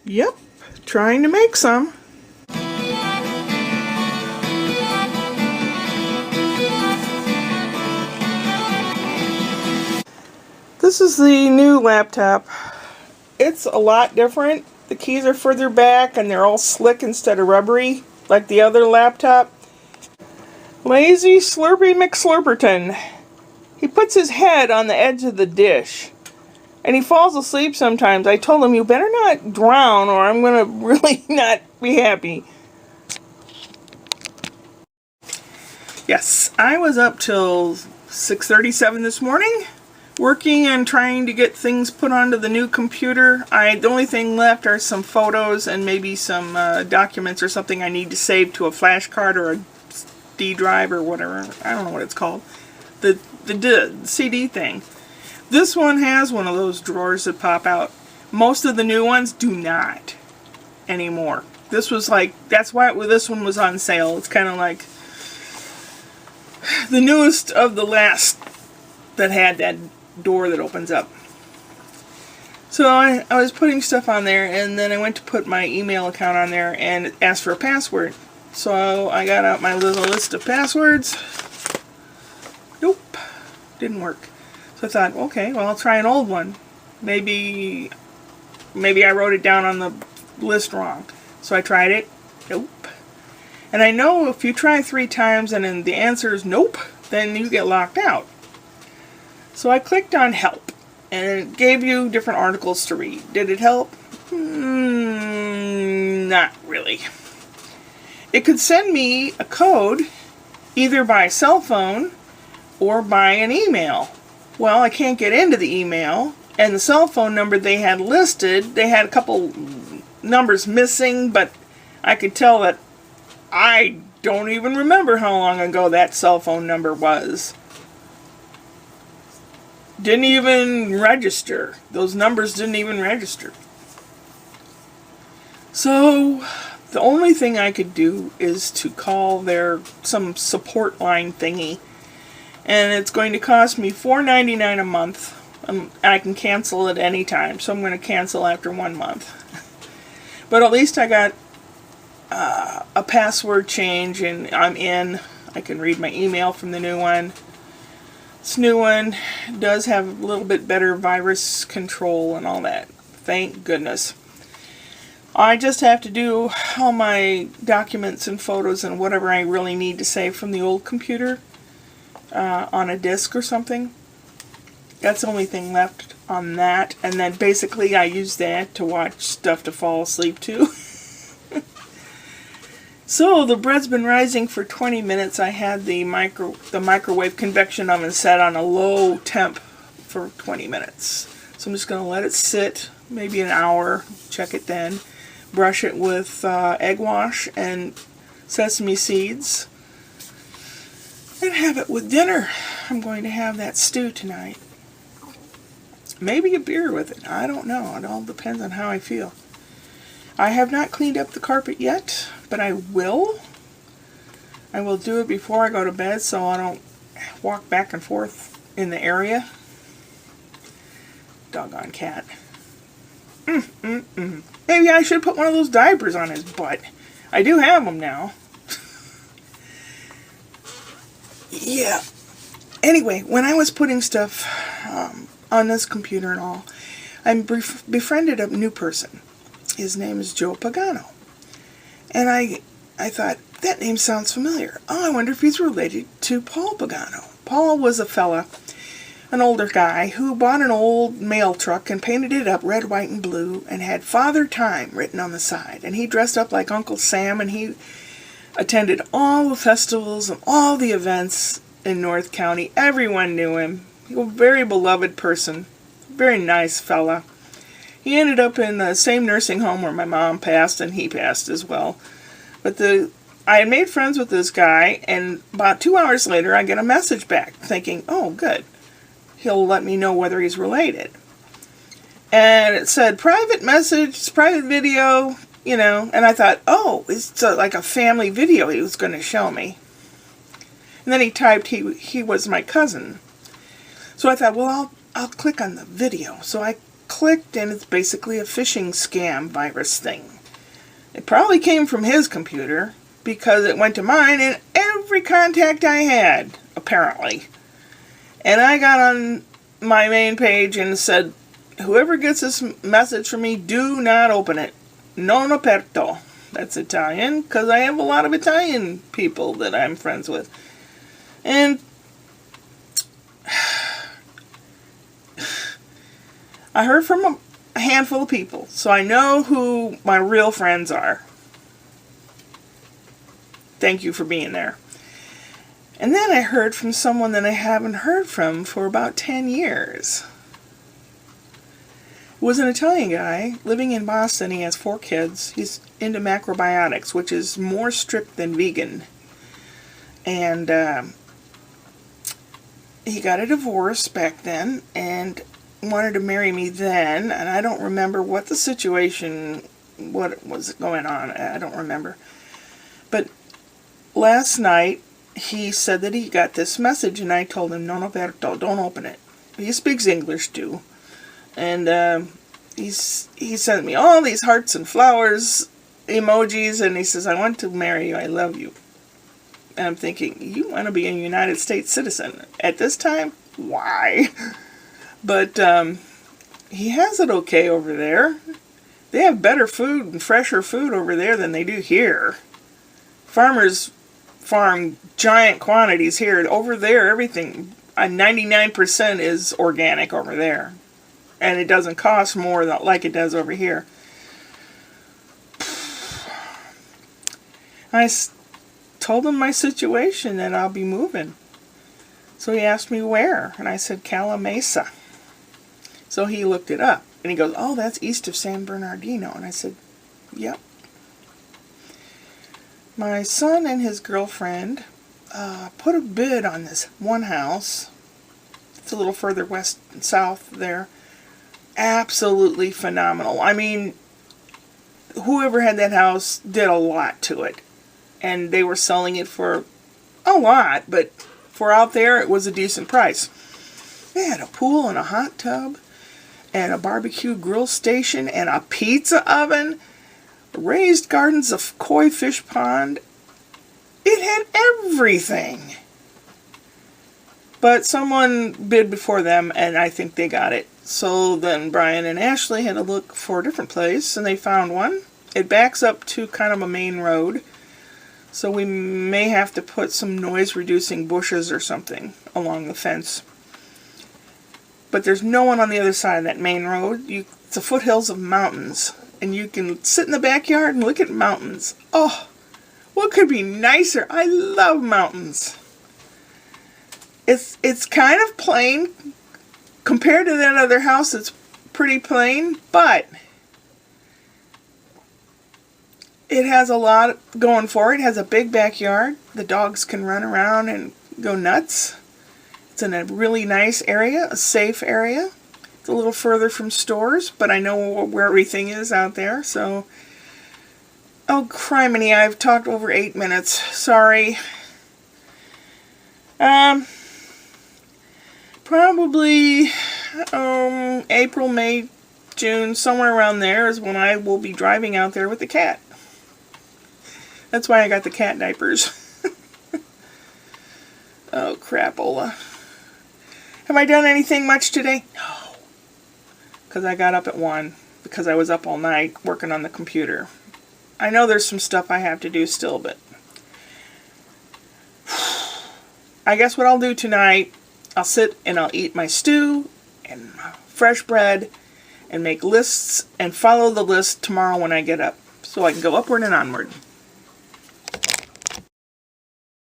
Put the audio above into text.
Yep, trying to make some. This is the new laptop. It's a lot different. The keys are further back and they're all slick instead of rubbery like the other laptop. Lazy Slurpy McSlurperton. He puts his head on the edge of the dish. And he falls asleep sometimes. I told him, you better not drown or I'm going to really not be happy. Yes, I was up till 6:37 this morning, working and trying to get things put onto the new computer. The only thing left are some photos and maybe some documents or something I need to save to a flash card or a D drive or whatever. I don't know what it's called. The CD thing. This one has one of those drawers that pop out. Most of the new ones do not anymore. This was like, that's why this one was on sale. It's kind of like the newest of the last that had that door that opens up. So I was putting stuff on there, and then I went to put my email account on there and it asked for a password. So I got out my little list of passwords. Nope, didn't work. So I thought, okay, well, I'll try an old one. Maybe I wrote it down on the list wrong. So I tried it. Nope. And I know if you try 3 times and then the answer is nope, then you get locked out. So I clicked on help. And it gave you different articles to read. Did it help? Not really. It could send me a code either by cell phone or by an email. Well, I can't get into the email, and the cell phone number they had listed, they had a couple numbers missing, but I could tell that I don't even remember how long ago that cell phone number was. Didn't even register. Those numbers didn't even register. So the only thing I could do is to call some support line thingy. And it's going to cost me $4.99 a month. I can cancel at any time, so I'm going to cancel after 1 month. But at least I got a password change, and I'm in. I can read my email from the new one. This new one does have a little bit better virus control and all that. Thank goodness. I just have to do all my documents and photos and whatever I really need to save from the old computer on a disk or something. That's the only thing left on that. And then basically I use that to watch stuff to fall asleep to. So the bread's been rising for 20 minutes. I had the microwave convection oven set on a low temp for 20 minutes. So I'm just going to let it sit maybe an hour, check it then, brush it with egg wash and sesame seeds, and have it with dinner. I'm going to have that stew tonight. Maybe a beer with it. I don't know. It all depends on how I feel. I have not cleaned up the carpet yet, but I will. I will do it before I go to bed so I don't walk back and forth in the area. Doggone cat. Maybe I should put one of those diapers on his butt. I do have them now. Yeah. Anyway, when I was putting stuff on this computer and all, I befriended a new person. His name is Joe Pagano. And I thought, that name sounds familiar. Oh, I wonder if he's related to Paul Pagano. Paul was a fella, an older guy, who bought an old mail truck and painted it up red, white, and blue and had Father Time written on the side. And he dressed up like Uncle Sam, and he attended all the festivals and all the events in North County. Everyone knew him. He was a very beloved person. Very nice fella. He ended up in the same nursing home where my mom passed, and he passed as well. But I had made friends with this guy, and about 2 hours later I get a message back thinking, oh, good. He'll let me know whether he's related. And it said, private message, private video, and I thought, oh, it's like a family video he was going to show me. And then he typed he was my cousin. So I thought, well, I'll click on the video. So I clicked, and it's basically a phishing scam virus thing. It probably came from his computer because it went to mine and every contact I had, apparently. And I got on my main page and said, whoever gets this message from me, do not open it. Non aperto. That's Italian, because I have a lot of Italian people that I'm friends with. And I heard from a handful of people, so I know who my real friends are. Thank you for being there. And then I heard from someone that I haven't heard from for about 10 years. It was an Italian guy living in Boston. He has 4 kids. He's into macrobiotics, which is more strict than vegan. And he got a divorce back then and wanted to marry me then. And I don't remember what the situation, what was going on. I don't remember. But last night, he said that he got this message, and I told him, non aperto, don't open it. He speaks English, too. And he sent me all these hearts and flowers emojis, and he says, I want to marry you, I love you. And I'm thinking, you want to be a United States citizen. At this time? Why? But he has it okay over there. They have better food and fresher food over there than they do here. Farmers farm giant quantities here. Over there, everything, 99% is organic over there. And it doesn't cost more like it does over here. I told him my situation, that I'll be moving. So he asked me where, and I said Cala Mesa. So he looked it up, and he goes, oh, that's east of San Bernardino. And I said, yep. My son and his girlfriend put a bid on this one house. It's a little further west and south there. Absolutely phenomenal. I mean, whoever had that house did a lot to it. And they were selling it for a lot, but for out there, it was a decent price. They had a pool and a hot tub and a barbecue grill station and a pizza oven. Raised gardens, a koi fish pond. It had everything. But someone bid before them, and I think they got it. So then Brian and Ashley had to look for a different place, and they found one. It backs up to kind of a main road, so we may have to put some noise-reducing bushes or something along the fence. But there's no one on the other side of that main road. It's the foothills of mountains. And you can sit in the backyard and look at mountains. Oh, what could be nicer? I love mountains. It's kind of plain. Compared to that other house, it's pretty plain. But it has a lot going for it. It has a big backyard. The dogs can run around and go nuts. It's in a really nice area, a safe area. A little further from stores, but I know where everything is out there, so... Oh, criminy, I've talked over 8 minutes. Sorry. Probably April, May, June, somewhere around there is when I will be driving out there with the cat. That's why I got the cat diapers. Oh, crapola. Have I done anything much today? No. Because I got up at 1, because I was up all night working on the computer. I know there's some stuff I have to do still, but I guess what I'll do tonight, I'll sit and I'll eat my stew and fresh bread and make lists and follow the list tomorrow when I get up, so I can go upward and onward.